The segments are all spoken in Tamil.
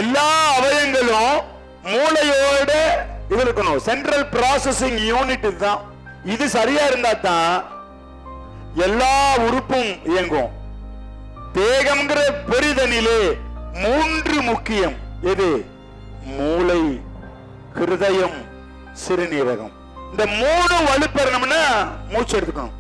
எல்லா அவயங்களும் மூளையோட இது இருக்கணும். சென்ட்ரல் ப்ராசஸிங் யூனிட் தான். இது சரியா இருந்தா தான் எல்லா உறுப்பும் இயங்கும். தேகம்ங்கிற பெரிதனிலே 3 முக்கியம். எது? மூளை, ஹிருதயம், சிறுநீரகம். இந்த 3 வலுப்பெறணும்னா மூச்சு எடுத்துக்கணும்.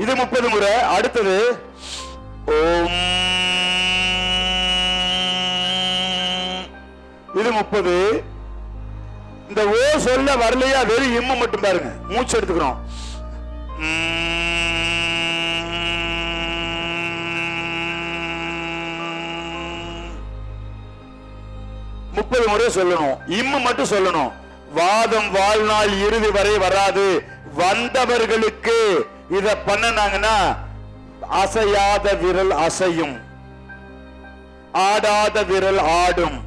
இது 30 முறை. அடுத்தது ஓம், இது 30. இந்த ஓ சொல்ல வரலையா, வெறும் இம்ம மட்டும் பாருங்க, மூச்சு எடுத்துக்கிறோம். 30 முறை சொல்லணும். இம்ம மட்டும் சொல்லணும். வாதம் வாழ்நாள் இறுதி வரை வராது. வந்தவர்களுக்கு இத பண்ணனாங்கன்னா அசையாத விரல் அசையும், ஆடாத விரல் ஆடும்,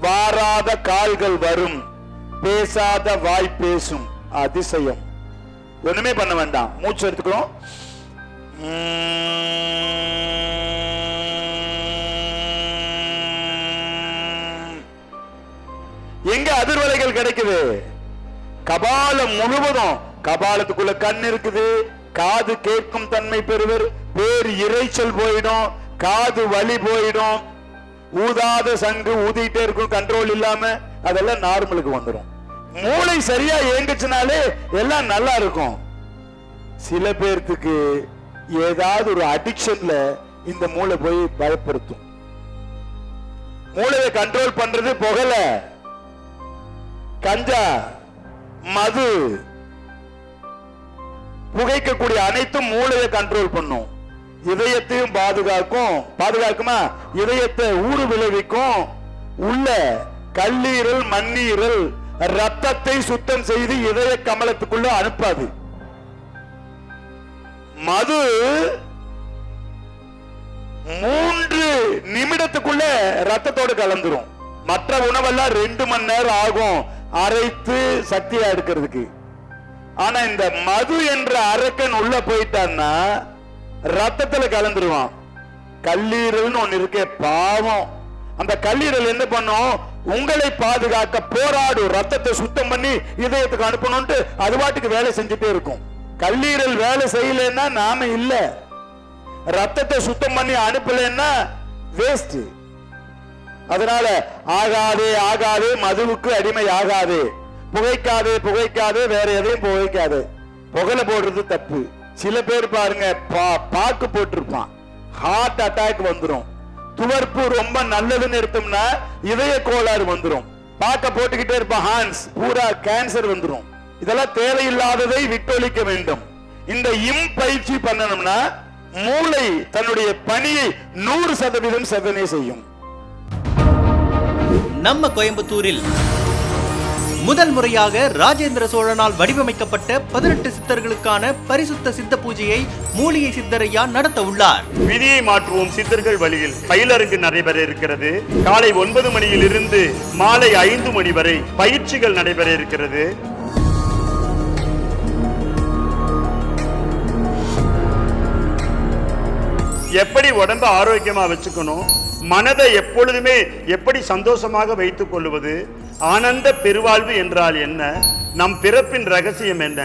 வாராத கால்கள் வரும், பேசாத வாய் பேசும். அதிசயம். ஒண்ணுமே பண்ண வேண்டாம், மூச்சு எடுத்துக்கிறோம். எங்க அதிர்வலைகள் கிடைக்குது? கபாலம் முழுவதும். கபாலத்துக்குள்ள கண் இருக்குது, காது கேட்கும் தன்மை பெறுவர், பேர் இறைச்சல் போயிடும், காது வலி போயிடும், ஊதாத சங்கு ஊதிட்டே இருக்கும், கண்ட்ரோல் இல்லாம அதெல்லாம் நார்மலுக்கு வந்துடும். மூளை சரியா இயங்குச்சுனாலே எல்லாம் நல்லா இருக்கும். சில பேர்த்துக்கு ஏதாவது ஒரு அடிக்ஷன்ல இந்த மூளை போய் பயப்படுத்தும். மூளையை கண்ட்ரோல் பண்றது புகல, கஞ்சா, மது, புகைக்கக்கூடிய அனைத்தும் மூளையை கண்ட்ரோல் பண்ணும். இதயத்தையும் பாதுகாக்குமா? இதயத்தை ஊறு விளைவிக்கும். உள்ள கல்லீரல், மண்ணீரல், ரத்தத்தை சுத்தம் செய்து இதய கமலத்துக்குள்ள அனுப்பாது. மது 3 நிமிடத்துக்குள்ள ரத்தத்தோடு கலந்துரும். மற்ற உணவெல்லாம் 2 மணி நேரம் ஆகும் அரைத்து சக்தியா எடுக்கிறதுக்கு. ஆனா இந்த மது என்ற அரக்கன் உள்ள போயிட்டான்னா ரத்தத்துல கலந்துருவான். கல்லீரல் ஒண்ணு இருக்கே, பாவம். அந்த கல்லீரல் என்ன பண்ணும்? உங்களை பாதுகாக்க போராடும், ரத்தத்தை சுத்தம் பண்ணி இதயத்துக்கு அனுப்பணும்ட்டு அது பாட்டுக்கு வேலை செஞ்சுட்டே இருக்கும். கல்லீரல் வேலை செய்யலன்னா நாம இல்ல, ரத்தத்தை சுத்தம் பண்ணி அனுப்பலன்னா வேஸ்ட். அதனால ஆகாதே, மதுவுக்கு அடிமை ஆகாதே, புகைக்காதே, வேற எதையும் புகைக்காது. புகை போடுறது தப்பு. சில பேர் பாருங்க, பாக்கு போட்டிருப்பான், ஹார்ட் அட்டாக் வந்துடும். துவர்ப்பு ரொம்ப நல்லதுன்னு எடுத்தோம்னா இதய கோளாறு வந்துடும். பாக்க போட்டுக்கிட்டே இருப்பான், ஹான்ஸ் பூரா கேன்சர் வந்துடும். இதெல்லாம் தேவையில்லாததை விட்டொழிக்க வேண்டும். இந்த பயிற்சி பண்ணணும்னா மூளை தன்னுடைய பணியை 100% சாதனை செய்யும். நம்ம கோயம்புத்தூரில் முதல் முறையாக ராஜேந்திர சோழனால் வடிவமைக்கப்பட்ட 18 சித்தர்களுக்கான பரிசுத்த சித்த பூஜையை மூலிகை சித்தரையா நடத்த உள்ளார். விதியை மாற்றுவோம் சித்தர்கள் வழியில் பயிலரங்கு நடைபெற இருக்கிறது. காலை 9 மணியிலிருந்து மாலை 5 மணி வரை பயிற்சிகள் நடைபெற இருக்கிறது. எப்படி உடம்ப ஆரோக்கியமா வச்சுக்கணும், மனதை எப்பொழுதுமே எப்படி சந்தோஷமாக வைத்துக் கொள்வது, ஆனந்த பெருவாழ்வு என்றால் என்ன, நம் பிறப்பின் ரகசியம் என்ன,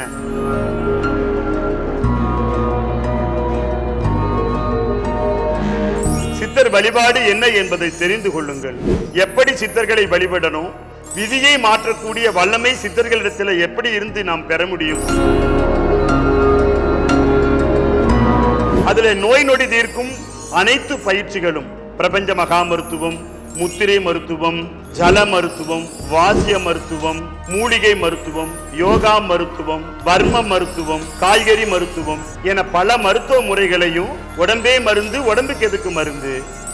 சித்தர் வழிபாடு என்ன என்பதை தெரிந்து கொள்ளுங்கள். எப்படி சித்தர்களை வழிபடணும், விதியை மாற்றக்கூடிய வல்லமை சித்தர்களிடத்தில் எப்படி இருந்து நாம் பெற முடியும், அதில் நோய் நொடி தீர்க்கும் அனைத்து பயிற்சிகளும், பிரபஞ்ச மகா மருத்துவம், முத்திரை மருத்துவம், ஜல மருத்துவம், வாசிய மருத்துவம், மூலிகை மருத்துவம், யோகா மருத்துவம், வர்ம மருத்துவம், காய்கறி மருத்துவம் என பல மருத்துவ முறைகளையும், உடம்பே மருந்து உடம்புக்கு எதுக்கு மருந்து,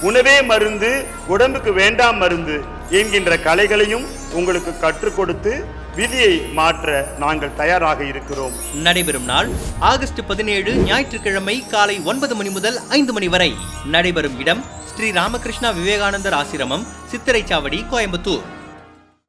உணவே மருந்து உடம்புக்கு வேண்டாம் மருந்து என்கின்ற கலைகளையும் உங்களுக்கு கற்றுக் கொடுத்து விதியை மாற்ற நாங்கள் தயாராக இருக்கிறோம். நடைபெறும் நாள் ஆகஸ்ட் 17 ஞாயிற்றுக்கிழமை காலை 9 மணி முதல் 5 மணி வரை. நடைபெறும் இடம் ஸ்ரீ ராமகிருஷ்ணா விவேகானந்தர் ஆசிரமம், சித்திரைச்சாவடி, கோயம்புத்தூர்.